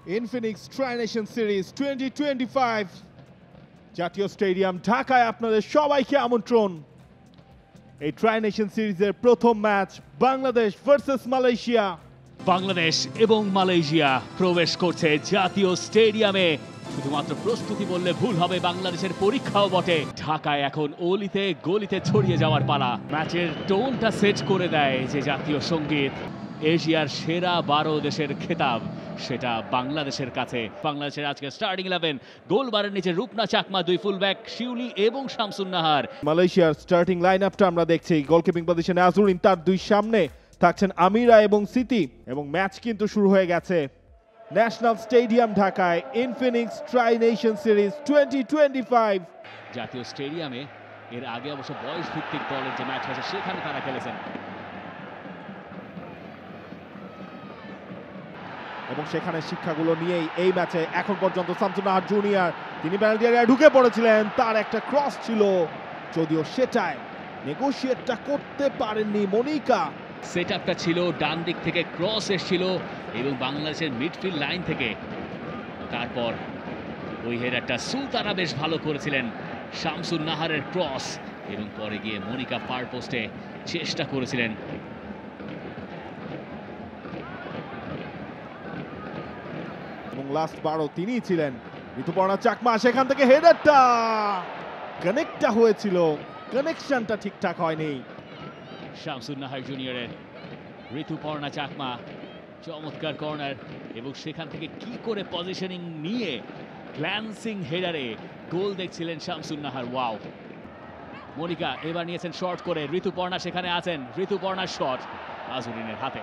Infinix tri-nation series 2025 জাতীয় stadium ঢাকায় আপনাদের সবাইকে আমন্ত্রণ। এই ট্রাইনেশন সিরিজের প্রথম match Bangladesh versus Malaysia. Bangladesh এবং মালয়েশিয়া প্রবেশ করছে জাতীয় স্টেডিয়ামে। শুধুমাত্র প্রস্তুতি বললে ভুল হবে, বাংলাদেশের পরীক্ষাও বটে। ঢাকায় এখন অলিতে গলিতে ছড়িয়ে যাওয়ার পালা। ম্যাচের টোনটা সেট করে দেয় যে জাতীয় সঙ্গীত। এশিয়ার সেরা 12 দেশের খেতাব সেটা বাংলাদেশের কাছে। বাংলাদেশের আজকে স্টার্টিং 11, গোলবারের নিচে রূপনা চাকমা, দুই ফুলব্যাক শিউলি এবং শামসুন নাহার। মালয়েশিয়ার স্টার্টিং লাইন আপটা আমরা দেখছি। গোলকিপিং পজিশনে আজউরিন, তার দুই সামনে থাকছেন আমিরা এবং সিতি। এবং ম্যাচ কিন্তু শুরু হয়ে গেছে ন্যাশনাল স্টেডিয়াম ঢাকায় ইনফিনিক্স ট্রাইনেশন সিরিজ 2025। জাতীয় স্টেডিয়ামে এর আগে অবশ্য বয়স ভিত্তিক দলের যে ম্যাচ হয়েছে সেখানে তারা খেলেছেন এবং সেখানে শিক্ষাগুলো নিয়েই এই ম্যাচে এখন পর্যন্ত শামসুন নাহার জুনিয়র, তিনি পেনাল্টি এরিয়ায় ঢুকে পড়েছিলেন। তার একটা ক্রস ছিল, যদিও সেটাই নেগোশিয়েটটা করতে পারেননি মনিকা। সেটআপটা ছিল ডান দিক থেকে, ক্রস এসেছিল এবং বাংলাদেশের মিডফিল্ড লাইন থেকে। তারপর ওই হেডারটা সুলতানা বেশ ভালো করেছিলেন, শামসুন নাহারের ক্রস, এবং পরে গিয়ে মনিকা ফার পোস্টে চেষ্টা করেছিলেন। এবং লাস্ট বারও তিনিই ছিলেন, ঋতুপর্ণা চাকমা। সেখান থেকে হেডারটা কানেক্টটা হয়েছিল, কানেকশনটা ঠিকঠাক হয়নি। শামসুন নাহার জুনিয়রের ঋতুপর্ণা চাকমা, চমৎকার কর্নার, এবং সেখান থেকে কি করে পজিশনিং নিয়ে গ্ল্যান্সিং হেডারে গোল দেখছিলেন শামসুন নাহার। ওয়াও! মনিকা এবার নিয়েছেন শর্ট করে, ঋতুপর্ণা সেখানে আছেন, ঋতুপর্ণার শট আজউরিনের হাতে।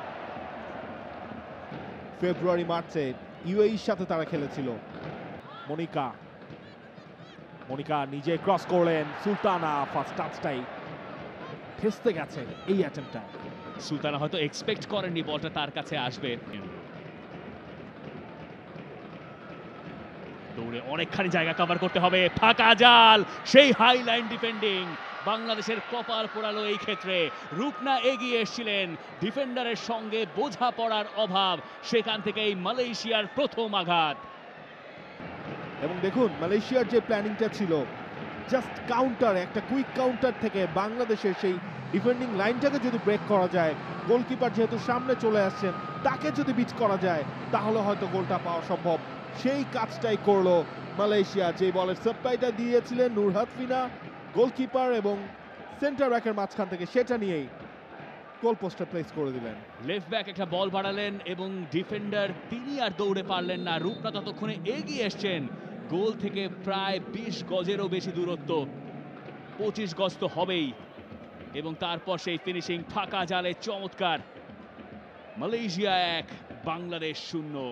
ফেব্রুয়ারি মার্চে ইউএইর সাথে তারা খেলেছিল। মনিকা নিজে ক্রস করলেন, সুলতানা ফার্স্ট টাচটাই ফেস্তে গেছে এই অ্যাটেম্পটা। সুলতানা হয়তো এক্সপেক্ট করেননি বলটা তার কাছে আসবে। দৌড়ে অনেকখানি জায়গা কভার করতে হবে, ফাঁকা জাল, সেই হাই লাইন ডিফেন্ডিং। বাংলাদেশের কপাল পোড়ালো এই ক্ষেত্রে। রূপনা এগিয়ে এসেছিলেন, ডিফেন্ডারের সঙ্গে বোঝাপড়ার অভাব, সেখান থেকেই মালয়েশিয়ার প্রথম আঘাত। এবং দেখুন মালয়েশিয়ার যে প্ল্যানিংটা ছিল, জাস্ট কাউন্টার, একটা কুইক কাউন্টার থেকে বাংলাদেশের সেই ডিফেন্ডিং লাইনটাকে যদি ব্রেক করা যায়, গোলকিপার যেহেতু সামনে চলে আসছেন, তাকে যদি বিট করা যায়, তাহলে হয়তো গোলটা পাওয়া সম্ভব। সেই কাজটাই করলো মালয়েশিয়া। যে বলের সাপ্লাইটা দিয়েছিলেন নুরহাত ফিনা, গোলকিপার এবং সেন্টার ব্যাকের মাঝখান থেকে, সেটা নিয়েই গোল পোস্টে প্লেস করে দিলেন। লেফট ব্যাক একটা বল বাড়ালেন এবং ডিফেন্ডার তিনি আর দৌড়ে পারলেন না। রূপনা ততক্ষণে এগিয়ে এসছেন, গোল থেকে প্রায় 20 গজেরও বেশি দূরত্ব, 25 গজ তো হবেই। এবং তারপর সেই ফিনিশিং, ফাঁকা জালে চমৎকার। মালয়েশিয়া 1, বাংলাদেশ 0।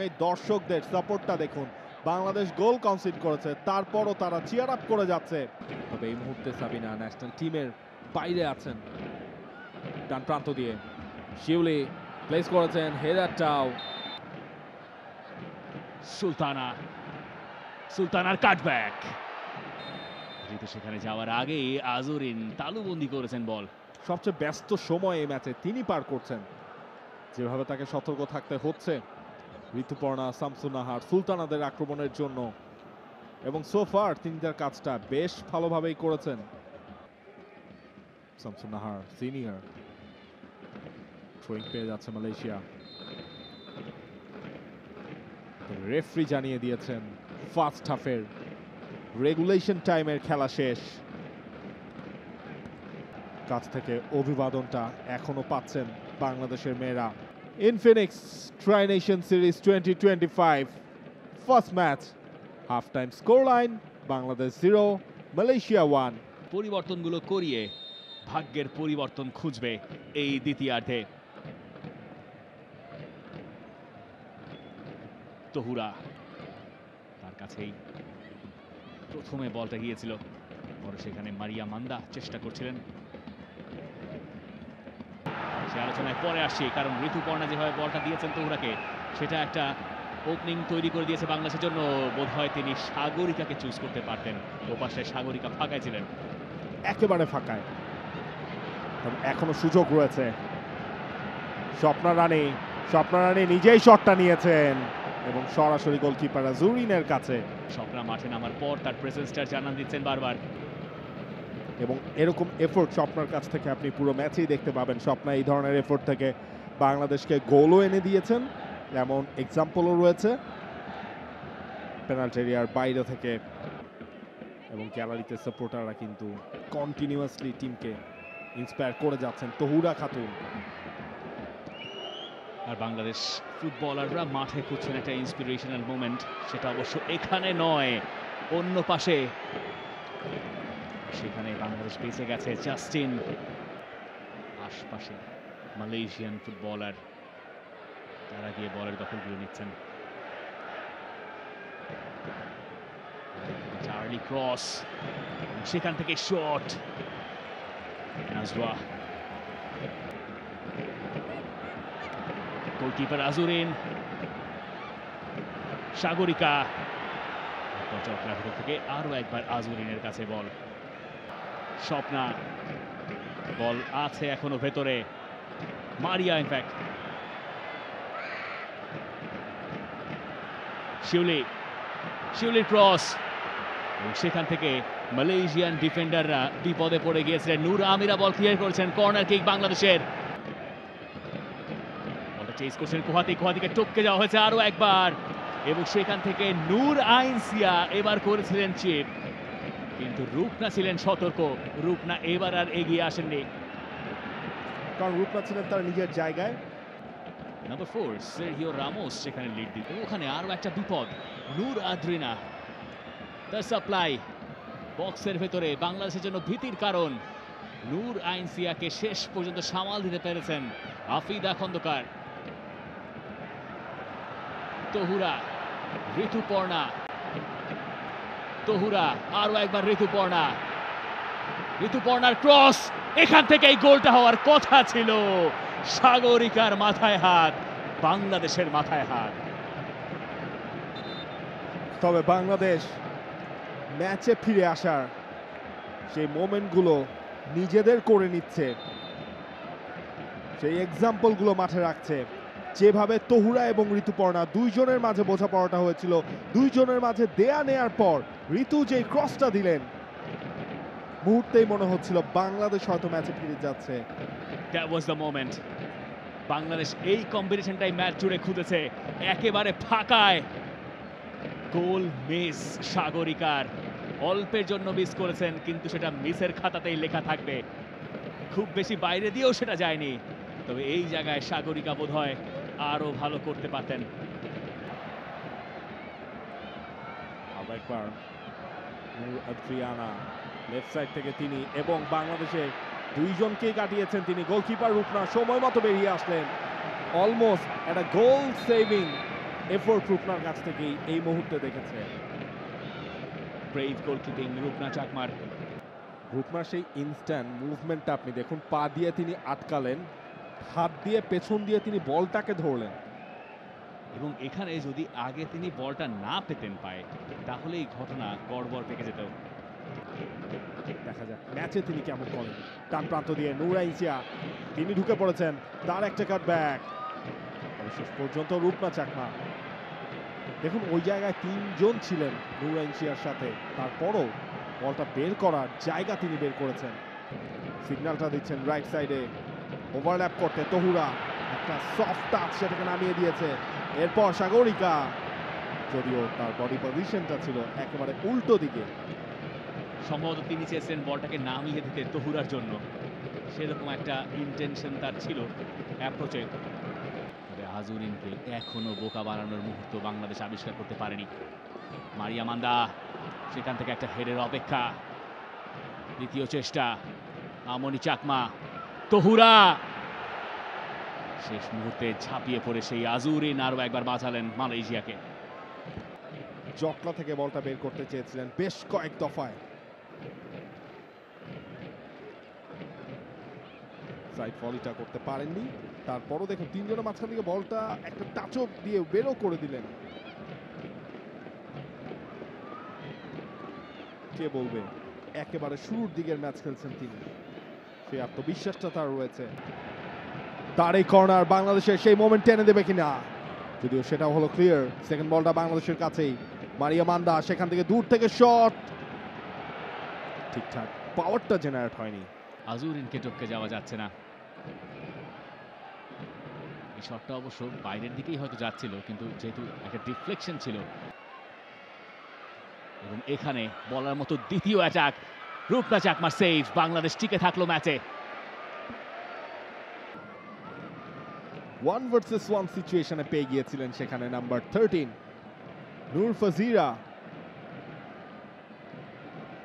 এই দর্শকদের সাপোর্টটা দেখুন, বাংলাদেশ গোল কনসিড করেছে, তারপরও তারা চিয়ার আপ করে যাচ্ছে। তবে এই মুহূর্তে সাবিনা ন্যাশনাল টিমের বাইরে আছেন। ডান প্রান্ত দিয়ে শিউলি প্লেস করেছেন, হেডারটাও সুলতানার কাটব্যাক। ঋতু সেখানে যাওয়ার আগেই আজউরিন তালুবন্দি করেছেন বল। সবচেয়ে ব্যস্ত সময় এই ম্যাচে তিনি পার করছেন, যেভাবে তাকে সতর্ক থাকতে হচ্ছে ঋতুপর্ণা, শামসুন নাহার, সুলতানাদের আক্রমণের জন্য। এবং সোফার তিনি তার কাজটা বেশ ভালোভাবেই করেছেন। শামসুন নাহার সিনিয়র, থ্রোয়িং পেয়ে যাচ্ছে মালয়েশিয়া। রেফারি জানিয়ে দিয়েছেন ফার্স্ট হাফের রেগুলেশন টাইমের খেলা শেষ। কাছ থেকে অভিবাদনটা এখনো পাচ্ছেন বাংলাদেশের মেয়েরা। Infinix tri-nation series 2025 first match, half time score line Bangladesh 0, Malaysia 1। পরিবর্তনগুলো করিয়ে ভাগ্যের পরিবর্তন খুঁজবে এই দ্বিতীয়ার্ধে। তহুরা, তার কাছেই প্রথমে বলটা গিয়েছিল, পরে সেখানে মারিয়া মান্দা চেষ্টা করছিলেন। সে আলোচনায় পরে আসছি, কারণ ঋতুপর্ণা যেভাবে বলটা দিয়েছেন তহুরাকে, সেটা একটা ওপেনিং তৈরি করে দিয়েছে বাংলাদেশের জন্য। বোধহয় তিনি সাগরিকাকে চুজ করতে পারতেন, ওপাশে সাগরিকা ফাঁকায় ছিলেন। একেবারে ফাঁকায়, এখনো সুযোগ রয়েছে। স্বপ্না রানী নিজেই শটটা নিয়েছেন, এবং সরাসরি গোলকিপার আজুরিনের কাছে। স্বপ্না মাঠে নামার পর তার প্রেজেন্সটা জানান দিচ্ছেন বারবার। এবং এরকম এফোর্ট স্বপ্নার কাছ থেকে আপনি পুরো ম্যাচেই দেখতে পাবেন। স্বপ্না এই ধরনের এফোর্ট থেকে বাংলাদেশকে গোলও এনে দিয়েছেন, এমন এক্সাম্পলও রয়েছে পেনাল্টি এরিয়ার বাইরে থেকে। এবং গ্যালারিতে সাপোর্টাররা কিন্তু কন্টিনিউয়াসলি টিমকে ইন্সপায়ার করে যাচ্ছেন। তহুরা খাতুন। আর বাংলাদেশ ফুটবলাররা মাঠে খুঁজছেন একটা ইন্সপিরেশনাল মোমেন্ট, সেটা অবশ্য এখানে নয়, অন্য পাশে। সেখানে বাংলাদেশ বেঁচে গেছে জাস্টিন। আশপাশে মালয়েশিয়ান ফুটবলার, তারা গিয়ে বলের দখলগুলো নিচ্ছেন। চার্লি ক্রস, সেখান থেকে শট। নাজওয়া, গোলকিপার আজুরিন, সাগরিকা, চট্টগ্রাম থেকে আরো একবার আজুরিনের কাছে বল। স্বপ্না, বল আছে এখনো ভেতরে, মারিয়া ইনফ্যাক্ট। শিউলির ক্রস, এবং সেখান থেকে মালয়েশিয়ান ডিফেন্ডাররা বিপদে পড়ে গিয়েছিলেন। নূর আমিরা বল ক্লিয়ার করেছেন। কর্নার কিক বাংলাদেশের। বলটা চেজ করছেন কোহাতিকে টপকে যাওয়া হয়েছে আরো একবার, এবং সেখান থেকে নূর আইনসিয়া এবার করেছিলেন চিপ, কিন্তু রূপনা ছিলেন সতর্ক। রূপনা এবার আর এগিয়ে আসেননি, কারণ রূপনা ছিলেন তার নিজের জায়গায়। নাম্বার 4 সেরহিও রামোস সেখানে লিড দিত। ওখানে আরো একটা বিপদ, নূর আদ্রিনা, তার সাপ্লাই বক্সের ভেতরে বাংলাদেশের জন্য ভীতির কারণ। নূর আইনসিয়াকে শেষ পর্যন্ত সামাল দিতে পেরেছেন আফিদা খন্দকার। তহুরা, ঋতুপর্ণা, তহুরা, আরো একবার ঋতুপর্ণার ক্রস, এখান থেকে এই গোলটা হওয়ার কথা ছিল। সাগরিকার মাথায় হাত, বাংলাদেশের মাথায় হাত। তবে বাংলাদেশ ম্যাচে ফিরে আসার সেই মোমেন্টগুলো নিজেদের করে নিচ্ছে, সেই এক্সাম্পলগুলো মাঠে রাখছে। যেভাবে তহুরা এবং ঋতুপর্ণা দুইজনের মাঝে বোঝাপড়াটা হয়েছিল, দুইজনের মাঝে দেয়া নেয়ার পর ঋতু যেই ক্রসটা দিলেন, মুহূর্তেই মনে হচ্ছিল বাংলাদেশ হয়তো ম্যাচে ফিরে যাচ্ছে। That was the moment. Bangladesh এই কম্বিনেশনটাই ম্যাচ জুড়ে খুঁজেছে, একেবারে ফাঁকায়। গোল মিস সাগরিকার, অল্পের জন্য মিস করেছেন, কিন্তু সেটা মিসের খাতাতেই লেখা থাকবে। খুব বেশি বাইরে দিয়েও সেটা যায়নি, তবে এই জায়গায় সাগরিকা বোধহয় আরো ভালো করতে পারতেন। আবার একবার নূর আদ্রিয়ানা লেফট সাইড থেকে তিনি, এবং বাংলাদেশের দুইজনকেই কাটিয়েছেন তিনি। গোলকিপার রূপনা সময় মতো বেরিয়ে আসলেন। অলমোস্ট একটা গোল সেভিং এফোর্ট রূপনার কাছ থেকেই এই মুহূর্তে দেখেছে। ব্রেভ গোলকিপিং রূপনা চাকমার। রূপনার সেই ইনস্ট্যান্ট মুভমেন্টটা আপনি দেখুন, পা দিয়ে তিনি আটকালেন, হাত দিয়ে পেছন দিয়ে তিনি বলটাকে ধরলেন। এবং এখানে যদি আগে তিনি বলটা না পেতেন পায়ে, তাহলে এই ঘটনা গড়বড় পেকে যেত। দেখা যাক ম্যাচে তিনি কেমন করেন। ডান প্রান্ত দিয়ে নূর আইনসিয়া, তিনি ঢুকে পড়েছেন, তার একটা কাট ব্যাক। শেষ পর্যন্ত রূপনা চাকমা, দেখুন ওই জায়গায় তিনজন ছিলেন নূর আইনসিয়ার সাথে, তারপরও বলটা বের করার জায়গা তিনি বের করেছেন। সিগন্যালটা দিচ্ছেন রাইট সাইডে ওভারল্যাপ করতে। তহুরা একটা সফট টাচ, সেটাকে নামিয়ে দিয়েছে। এরপর সাগরিকা, যদিও তার বডি পজিশনটা ছিল একেবারে উল্টো দিকে। সম্ভবত তিনি চেয়েছিলেন বলটাকে নামিয়ে দিতে তহুরার জন্য, সেরকম একটা ইন্টেনশন তার ছিল অ্যাপ্রোচে। তবে আজুরিনকে এখনো বোকা বানানোর মুহূর্ত বাংলাদেশ আবিষ্কার করতে পারেনি। মারিয়া মান্দা, সেখান থেকে একটা হেডের অপেক্ষা। দ্বিতীয় চেষ্টা, আমনি চাকমা, তহুরা, শেষ মুহূর্তে ঝাঁপিয়ে পড়ে সেই আজুরিন আরো একবার বাঁচালেন মালয়েশিয়াকে। জটলা থেকে বলটা বের করতে চেয়েছিলেন বেশ কয়েক দফায়, সাইড ভলিটা করতে পারেননি। তারপরও দেখুন তিনজনের মাঝখান থেকে বলটা একটা টাচও দিয়ে বেরও করে দিলেন। কে বলবে একেবারে শুরুর দিকের ম্যাচ খেলছেন তিনি, সেই আত্মবিশ্বাসটা তার রয়েছে। তার এই কর্নার বাংলাদেশের সেই মোমেন্ট টেনে দেবে কিনা। যদিও সেটাও হলো ক্লিয়ার। সেকেন্ড বলটা বাংলাদেশের কাছেই, মারিয়া মান্দা সেখান থেকে দূর থেকে শট, ঠিকঠাক পাওয়ারটা জেনারেট হয়নি। আজুরিনকে টপকে যাওয়া যাচ্ছে না। এই শটটা অবশ্য বাইরের দিকেই হয়তো যাচ্ছিল, কিন্তু যেহেতু একটা ডিফ্লেকশন ছিল, এবং এখানে বলার মতো দ্বিতীয় অ্যাটাক, রূপনা চাকমার সেভ, বাংলাদেশ টিকে থাকলো ম্যাচে। 1 ভার্সেস 1 সিচুয়েশনে পেয়ে গিয়েছিলেন সেখানে নাম্বার 13 নূর ফাজিরা।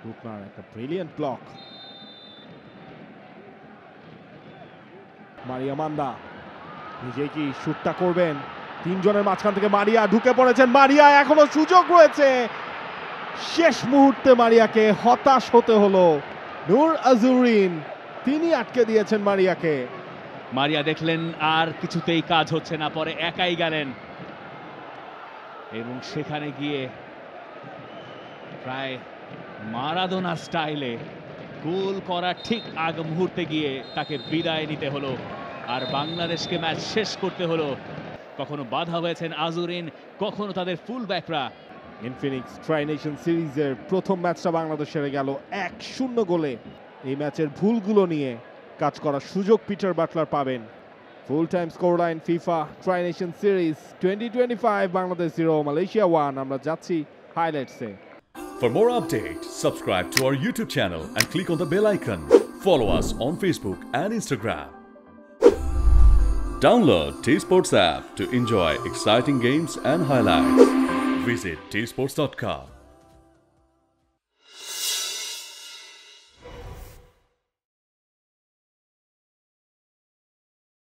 রূপনার একটা ব্রিলিয়ান্ট ব্লক। মারিয়া মান্দা নিজে কি শুটটা করবেন? তিনজনের মাঝখান থেকে মারিয়া ঢুকে পড়েছেন। মারিয়া এখনো সুযোগ রয়েছে, শেষ মুহূর্তে মারিয়াকে হতাশ হতে হলো। নূর আজুরিন তিনি আটকে দিয়েছেন মারিয়াকে। মারিয়া দেখলেন আর কিছুতেই কাজ হচ্ছে না, পরে একাই গেলেন এবং সেখানে গিয়ে প্রায় মারাদোনা স্টাইলে গোল করার ঠিক আগ মুহূর্তে গিয়ে তাকে বিদায় নিতে হলো, আর বাংলাদেশকে ম্যাচ শেষ করতে হলো। কখনো বাধা হয়েছেন আজুরিন, কখনো তাদের ফুল ব্যাকরা। ইনফিনিক্স ট্রাই নেশন সিরিজের প্রথম ম্যাচটা বাংলাদেশ হেরে গেল 1-0 গোলে। এই ম্যাচের ভুলগুলো নিয়ে কাজ করার সুযোগ পিটার বাটলার পাবেন। Full time score line FIFA try nation series 2025, Bangladesh 0 Malaysia 1। আমরা যাচ্ছি হাইলাইটসে। For more updates, subscribe to our YouTube channel and click on the bell icon. Follow us on Facebook and Instagram. Download T-Sports app to enjoy exciting games and highlights. Visit tsports.com.